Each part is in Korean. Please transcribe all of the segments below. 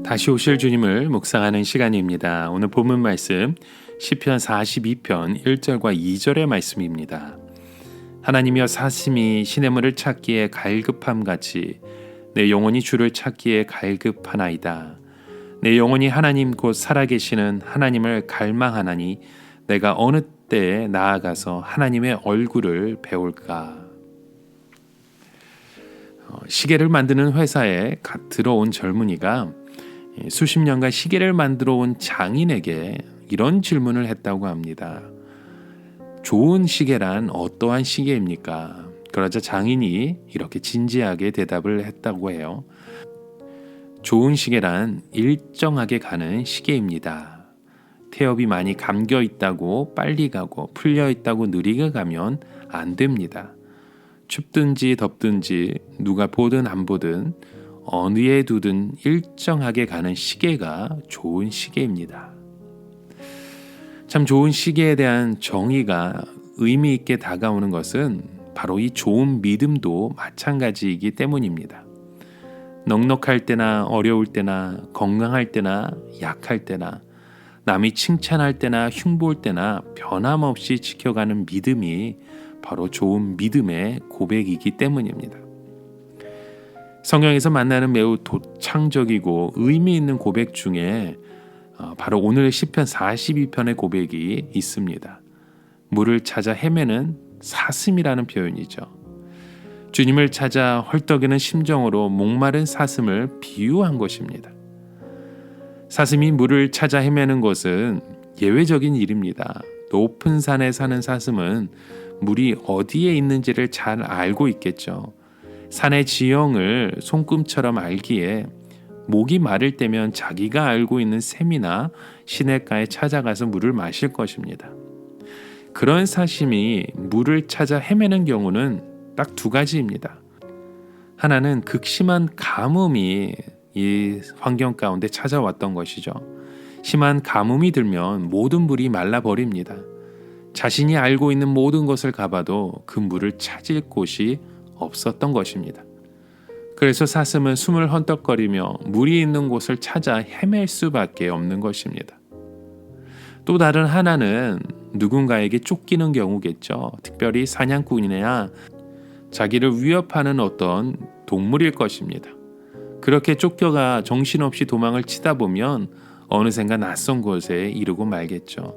다시 오실 주님을 묵상하는 시간입니다. 오늘 본문 말씀 시편 42편 1절과 2절의 말씀입니다. 하나님이여 사심이 시냇물을 찾기에 갈급함같이 내 영혼이 주를 찾기에 갈급하나이다. 내 영혼이 하나님 곧 살아계시는 하나님을 갈망하나니 내가 어느 때에 나아가서 하나님의 얼굴을 배울까. 시계를 만드는 회사에 갓 들어온 젊은이가 수십 년간 시계를 만들어 온 장인에게 이런 질문을 했다고 합니다. 좋은 시계란 어떠한 시계입니까? 그러자 장인이 이렇게 진지하게 대답을 했다고 해요. 좋은 시계란 일정하게 가는 시계입니다. 태엽이 많이 감겨 있다고 빨리 가고 풀려 있다고 느리게 가면 안 됩니다. 춥든지 덥든지 누가 보든 안 보든 어느에 두든 일정하게 가는 시계가 좋은 시계입니다. 참 좋은 시계에 대한 정의가 의미 있게 다가오는 것은 바로 이 좋은 믿음도 마찬가지이기 때문입니다. 넉넉할 때나 어려울 때나 건강할 때나 약할 때나 남이 칭찬할 때나 흉볼 때나 변함없이 지켜가는 믿음이 바로 좋은 믿음의 고백이기 때문입니다. 성경에서 만나는 매우 도창적이고 의미 있는 고백 중에 바로 오늘 시편 42편의 고백이 있습니다. 물을 찾아 헤매는 사슴이라는 표현이죠. 주님을 찾아 헐떡이는 심정으로 목마른 사슴을 비유한 것입니다. 사슴이 물을 찾아 헤매는 것은 예외적인 일입니다. 높은 산에 사는 사슴은 물이 어디에 있는지를 잘 알고 있겠죠. 산의 지형을 손금처럼 알기에 목이 마를 때면 자기가 알고 있는 샘이나 시냇가에 찾아가서 물을 마실 것입니다. 그런 사슴이 물을 찾아 헤매는 경우는 딱 두 가지입니다. 하나는 극심한 가뭄이 이 환경 가운데 찾아왔던 것이죠. 심한 가뭄이 들면 모든 물이 말라버립니다. 자신이 알고 있는 모든 것을 가봐도 그 물을 찾을 곳이 없었던 것입니다. 그래서 사슴은 숨을 헐떡거리며 물이 있는 곳을 찾아 헤맬 수밖에 없는 것입니다. 또 다른 하나는 누군가에게 쫓기는 경우겠죠. 특별히 사냥꾼이나 자기를 위협하는 어떤 동물일 것입니다. 그렇게 쫓겨가 정신없이 도망을 치다 보면 어느샌가 낯선 곳에 이르고 말겠죠.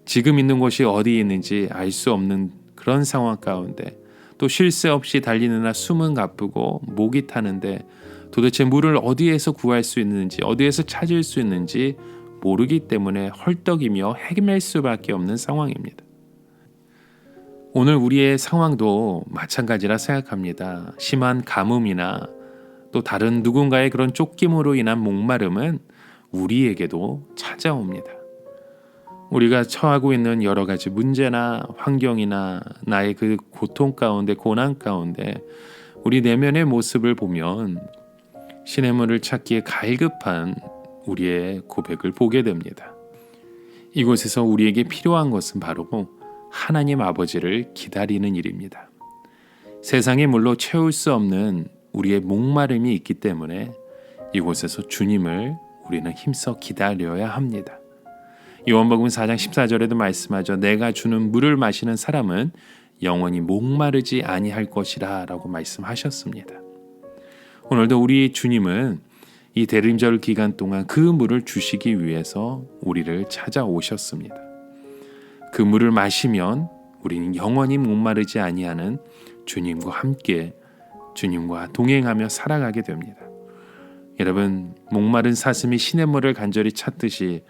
지금 있는 곳이 어디에 있는지 알 수 없는 그런 상황 가운데 또 쉴 새 없이 달리느라 숨은 가쁘고 목이 타는데 도대체 물을 어디에서 구할 수 있는지 어디에서 찾을 수 있는지 모르기 때문에 헐떡이며 헤맬 수밖에 없는 상황입니다. 오늘 우리의 상황도 마찬가지라 생각합니다. 심한 가뭄이나 또 다른 누군가의 그런 쫓김으로 인한 목마름은 우리에게도 찾아옵니다. 우리가 처하고 있는 여러 가지 문제나 환경이나 나의 그 고통 가운데 고난 가운데 우리 내면의 모습을 보면 시냇물을 찾기에 갈급한 우리의 고백을 보게 됩니다. 이곳에서 우리에게 필요한 것은 바로 하나님 아버지를 기다리는 일입니다. 세상의 물로 채울 수 없는 우리의 목마름이 있기 때문에 이곳에서 주님을 우리는 힘써 기다려야 합니다. 요한복음 4장 14절에도 말씀하죠. 내가 주는 물을 마시는 사람은 영원히 목마르지 아니할 것이라 라고 말씀하셨습니다. 오늘도 우리 주님은 이 대림절 기간 동안 그 물을 주시기 위해서 우리를 찾아오셨습니다. 그 물을 마시면 우리는 영원히 목마르지 아니하는 주님과 함께 주님과 동행하며 살아가게 됩니다. 여러분, 목마른 사슴이 시냇물을 간절히 찾듯이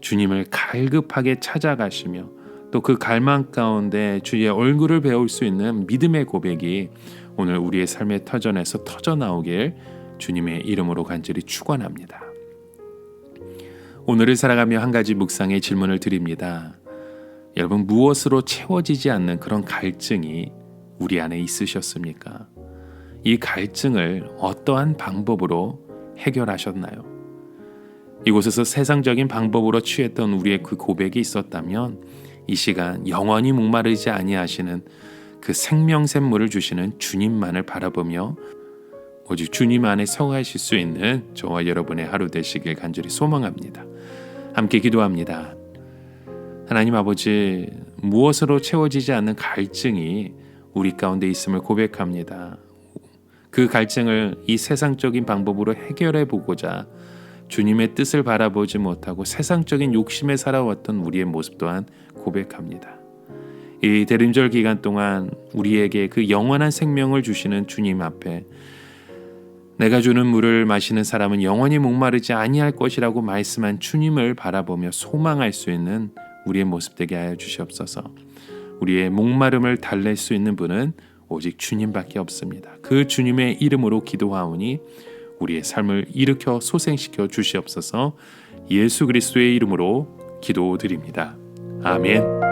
주님을 갈급하게 찾아가시며 또 그 갈망 가운데 주의 얼굴을 배울 수 있는 믿음의 고백이 오늘 우리의 삶의 터전에서 터져나오길 주님의 이름으로 간절히 축원합니다. 오늘을 살아가며 한 가지 묵상의 질문을 드립니다. 여러분, 무엇으로 채워지지 않는 그런 갈증이 우리 안에 있으셨습니까? 이 갈증을 어떠한 방법으로 해결하셨나요? 이곳에서 세상적인 방법으로 취했던 우리의 그 고백이 있었다면 이 시간 영원히 목마르지 아니하시는 그 생명샘물을 주시는 주님만을 바라보며 오직 주님 안에 성하실 수 있는 저와 여러분의 하루 되시길 간절히 소망합니다. 함께 기도합니다. 하나님 아버지, 무엇으로 채워지지 않는 갈증이 우리 가운데 있음을 고백합니다. 그 갈증을 이 세상적인 방법으로 해결해 보고자 주님의 뜻을 바라보지 못하고 세상적인 욕심에 살아왔던 우리의 모습 또한 고백합니다. 이 대림절 기간 동안 우리에게 그 영원한 생명을 주시는 주님 앞에 내가 주는 물을 마시는 사람은 영원히 목마르지 아니할 것이라고 말씀한 주님을 바라보며 소망할 수 있는 우리의 모습 되게 하여 주시옵소서. 우리의 목마름을 달랠 수 있는 분은 오직 주님밖에 없습니다. 그 주님의 이름으로 기도하오니 우리의 삶을 일으켜 소생시켜 주시옵소서. 예수 그리스도의 이름으로 기도드립니다. 아멘.